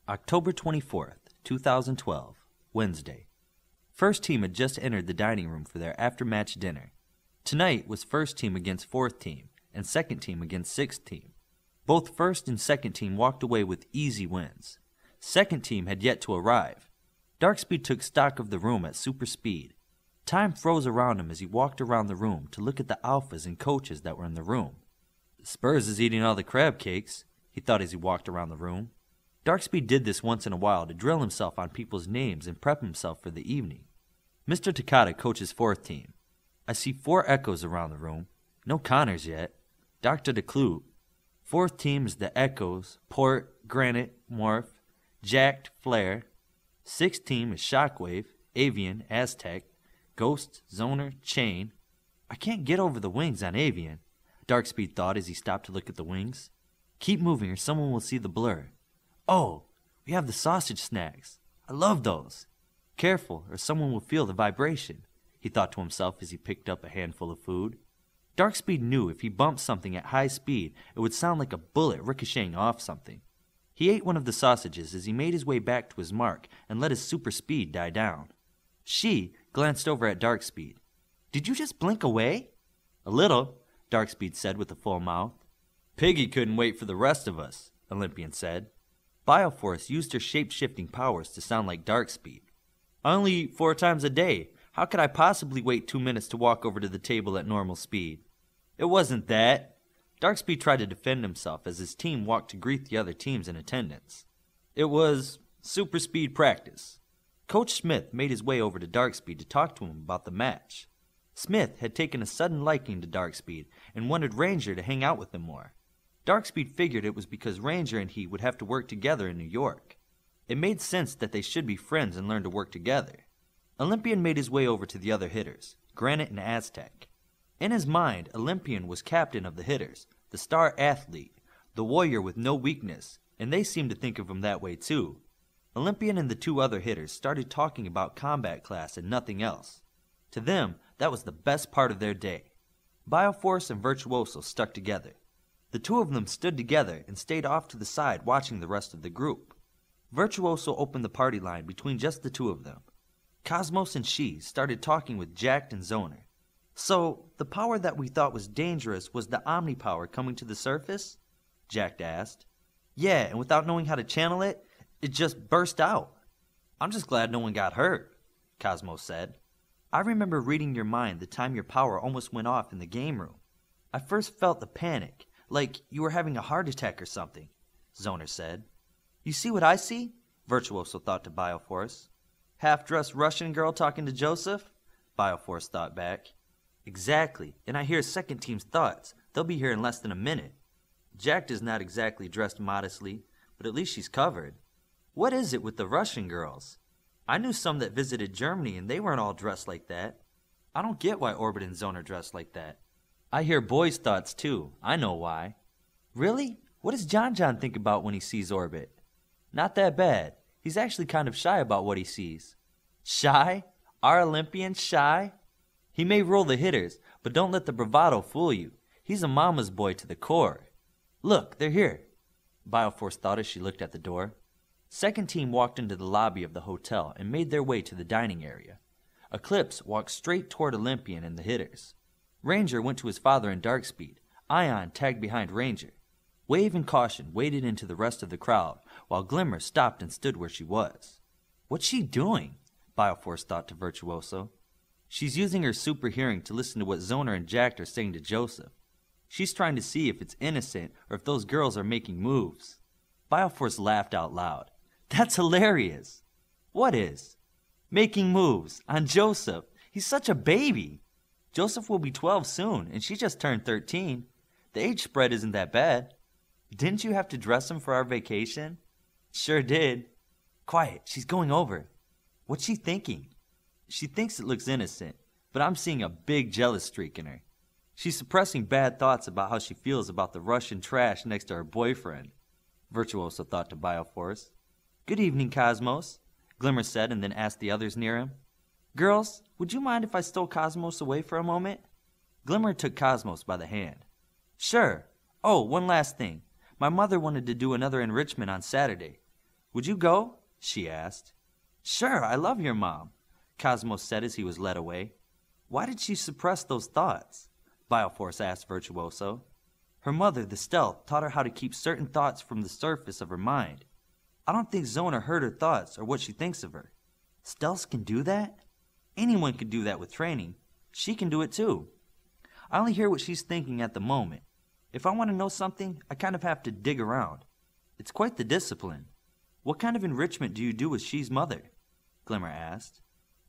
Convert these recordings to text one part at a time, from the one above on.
October 24th, 2012, Wednesday. First team had just entered the dining room for their after-match dinner. Tonight was first team against fourth team and second team against sixth team. Both first and second team walked away with easy wins. Second team had yet to arrive. Darkspeed took stock of the room at super speed. Time froze around him as he walked around the room to look at the alphas and coaches that were in the room. Spurs is eating all the crab cakes, he thought as he walked around the room. Darkspeed did this once in a while to drill himself on people's names and prep himself for the evening. Mr. A.K.A. coaches fourth team. I see 4 Echoes around the room. No Connors yet. Dr. DeClue. Fourth team is the Echoes, Port, Granite, Morph, Jacked, Flare. Sixth team is Shockwave, Avian, Aztec, Ghost, Zoner, Chain. I can't get over the wings on Avian, Darkspeed thought as he stopped to look at the wings. Keep moving or someone will see the blur. Oh, we have the sausage snacks. I love those. Careful or someone will feel the vibration, he thought to himself as he picked up a handful of food. Darkspeed knew if he bumped something at high speed, it would sound like a bullet ricocheting off something. He ate one of the sausages as he made his way back to his mark and let his super speed die down. She glanced over at Darkspeed. Did you just blink away? A little, Darkspeed said with a full mouth. Piggy couldn't wait for the rest of us, Olympian said. Bioforce used her shape-shifting powers to sound like Darkspeed. I only eat 4 times a day. How could I possibly wait 2 minutes to walk over to the table at normal speed? It wasn't that. Darkspeed tried to defend himself as his team walked to greet the other teams in attendance. It was super speed practice. Coach Smith made his way over to Darkspeed to talk to him about the match. Smith had taken a sudden liking to Darkspeed and wanted Ranger to hang out with him more. Darkspeed figured it was because Ranger and he would have to work together in New York. It made sense that they should be friends and learn to work together. Olympian made his way over to the other hitters, Granite and Aztec. In his mind, Olympian was captain of the hitters, the star athlete, the warrior with no weakness, and they seemed to think of him that way too. Olympian and the 2 other hitters started talking about combat class and nothing else. To them, that was the best part of their day. Bioforce and Virtuoso stuck together. The 2 of them stood together and stayed off to the side watching the rest of the group. Virtuoso opened the party line between just the 2 of them. Cosmos and she started talking with Jacked and Zoner. So, the power that we thought was dangerous was the Omni power coming to the surface? Jacked asked. Yeah, and without knowing how to channel it, it just burst out. I'm just glad no one got hurt, Cosmos said. I remember reading your mind the time your power almost went off in the game room. I first felt the panic, like you were having a heart attack or something, Zoner said. You see what I see? Virtuoso thought to Bioforce. Half-dressed Russian girl talking to Joseph? Bioforce thought back. Exactly, and I hear second team's thoughts. They'll be here in less than a minute. Jacked is not exactly dressed modestly, but at least she's covered. What is it with the Russian girls? I knew some that visited Germany and they weren't all dressed like that. I don't get why Orbit and Zone are dressed like that. I hear boys' thoughts too. I know why. Really? What does John think about when he sees Orbit? Not that bad. He's actually kind of shy about what he sees. Shy? Our Olympian shy? He may roll the hitters, but don't let the bravado fool you. He's a mama's boy to the core. Look, they're here, Bioforce thought as she looked at the door. Second team walked into the lobby of the hotel and made their way to the dining area. Eclipse walked straight toward Olympian and the hitters. Ranger went to his father in Darkspeed. Ion tagged behind Ranger. Wave and Caution waded into the rest of the crowd, while Glimmer stopped and stood where she was. What's she doing? Bioforce thought to Virtuoso. She's using her super hearing to listen to what Zoner and Jacked are saying to Joseph. She's trying to see if it's innocent or if those girls are making moves. Bioforce laughed out loud. That's hilarious. What is? Making moves on Joseph. He's such a baby. Joseph will be 12 soon, and she just turned 13. The age spread isn't that bad. Didn't you have to dress him for our vacation? Sure did. Quiet, she's going over. What's she thinking? She thinks it looks innocent, but I'm seeing a big jealous streak in her. She's suppressing bad thoughts about how she feels about the Russian trash next to her boyfriend, Virtuoso thought to Bioforce. Good evening, Cosmos, Glimmer said and then asked the others near him. Girls, would you mind if I stole Cosmos away for a moment? Glimmer took Cosmos by the hand. Sure. Oh, one last thing. My mother wanted to do another enrichment on Saturday. Would you go? She asked. Sure, I love your mom, Cosmos said as he was led away. Why did she suppress those thoughts? Bioforce asked Virtuoso. Her mother, the Stealth, taught her how to keep certain thoughts from the surface of her mind. I don't think Zona heard her thoughts or what she thinks of her. Stealths can do that? Anyone can do that with training. She can do it too. I only hear what she's thinking at the moment. If I want to know something, I kind of have to dig around. It's quite the discipline. What kind of enrichment do you do with She's mother? Glimmer asked.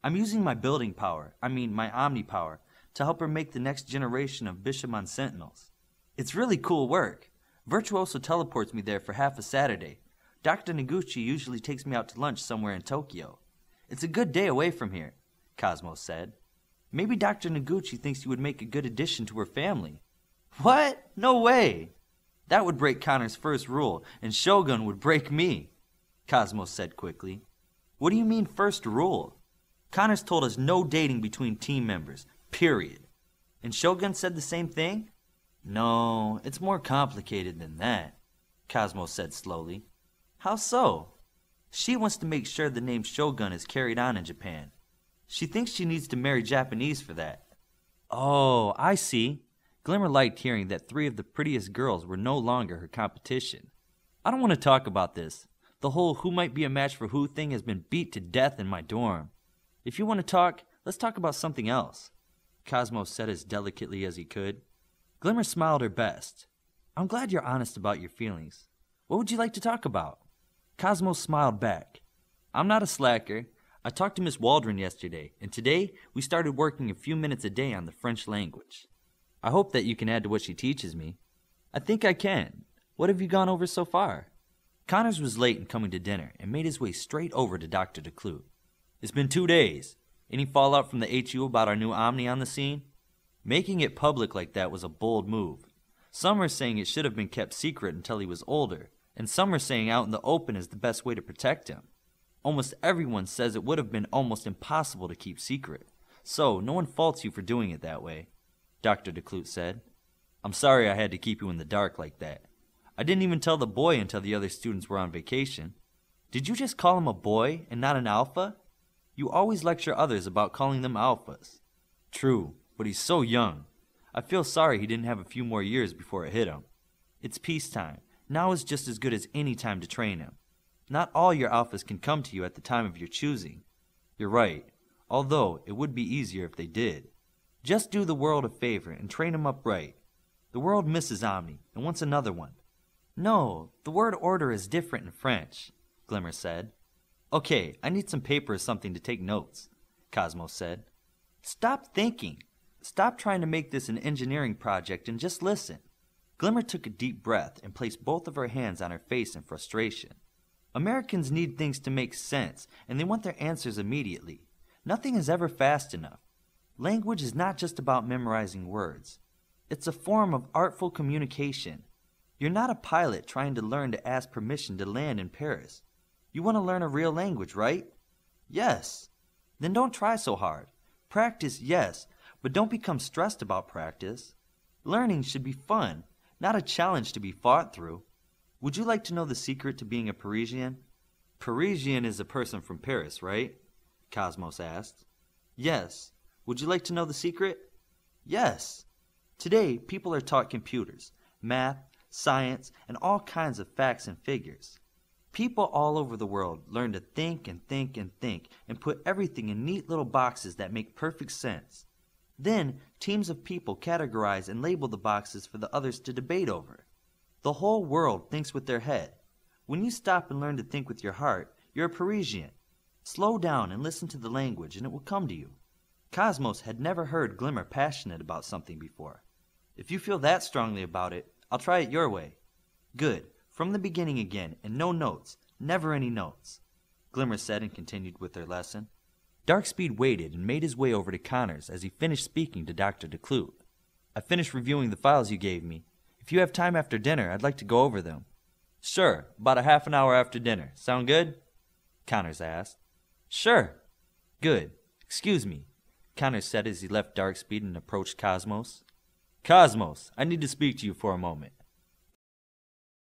I'm using my building power, my Omni power, to help her make the next generation of Bishamon Sentinels. It's really cool work. Virtuoso teleports me there for half a Saturday. Dr. Noguchi usually takes me out to lunch somewhere in Tokyo. It's a good day away from here, Cosmos said. Maybe Dr. Noguchi thinks you would make a good addition to her family. What? No way! That would break Connor's first rule, and Shogun would break me, Cosmos said quickly. What do you mean first rule? Connor's told us no dating between team members, period. And Shogun said the same thing? No, it's more complicated than that, Cosmos said slowly. How so? She wants to make sure the name Shogun is carried on in Japan. She thinks she needs to marry Japanese for that. Oh, I see. Glimmer liked hearing that 3 of the prettiest girls were no longer her competition. I don't want to talk about this. The whole who might be a match for who thing has been beat to death in my dorm. If you want to talk, let's talk about something else, Cosmos said as delicately as he could. Glimmer smiled her best. I'm glad you're honest about your feelings. What would you like to talk about? Cosmos smiled back. I'm not a slacker. I talked to Miss Waldron yesterday, and today we started working a few minutes a day on the French language. I hope that you can add to what she teaches me. I think I can. What have you gone over so far? Connors was late in coming to dinner and made his way straight over to Dr. DeClute. It's been 2 days. Any fallout from the HU about our new Omni on the scene? Making it public like that was a bold move. Some are saying it should have been kept secret until he was older, and some are saying out in the open is the best way to protect him. Almost everyone says it would have been almost impossible to keep secret, so no one faults you for doing it that way, Dr. DeClute said. I'm sorry I had to keep you in the dark like that. I didn't even tell the boy until the other students were on vacation. Did you just call him a boy and not an alpha? You always lecture others about calling them alphas. True, but he's so young. I feel sorry he didn't have a few more years before it hit him. It's peacetime. Now is just as good as any time to train him. Not all your alphas can come to you at the time of your choosing. You're right, although it would be easier if they did. Just do the world a favor and train him up right. The world misses Omni and wants another one. No, the word order is different in French, Glimmer said. Okay, I need some paper or something to take notes, Cosmos said. Stop thinking. Stop trying to make this an engineering project and just listen. Glimmer took a deep breath and placed both of her hands on her face in frustration. Americans need things to make sense, and they want their answers immediately. Nothing is ever fast enough. Language is not just about memorizing words. It's a form of artful communication. You're not a pilot trying to learn to ask permission to land in Paris. You want to learn a real language, right? Yes. Then don't try so hard. Practice, yes, but don't become stressed about practice. Learning should be fun, not a challenge to be fought through. Would you like to know the secret to being a Parisian? Parisian is a person from Paris, right? Cosmos asked. Yes. Would you like to know the secret? Yes. Today, people are taught computers, math, science, and all kinds of facts and figures. People all over the world learn to think and think and think and put everything in neat little boxes that make perfect sense. Then, teams of people categorize and label the boxes for the others to debate over. The whole world thinks with their head. When you stop and learn to think with your heart, you're a Parisian. Slow down and listen to the language and it will come to you. Cosmos had never heard Glimmer passionate about something before. If you feel that strongly about it, I'll try it your way. Good. From the beginning again, and no notes. Never any notes, Glimmer said and continued with their lesson. Darkspeed waited and made his way over to Connors as he finished speaking to Dr. DeClute. I finished reviewing the files you gave me. If you have time after dinner, I'd like to go over them. Sure, about a half an hour after dinner. Sound good? Connors asked. Sure. Good. Excuse me, Connors said as he left Darkspeed and approached Cosmos. Cosmos, I need to speak to you for a moment.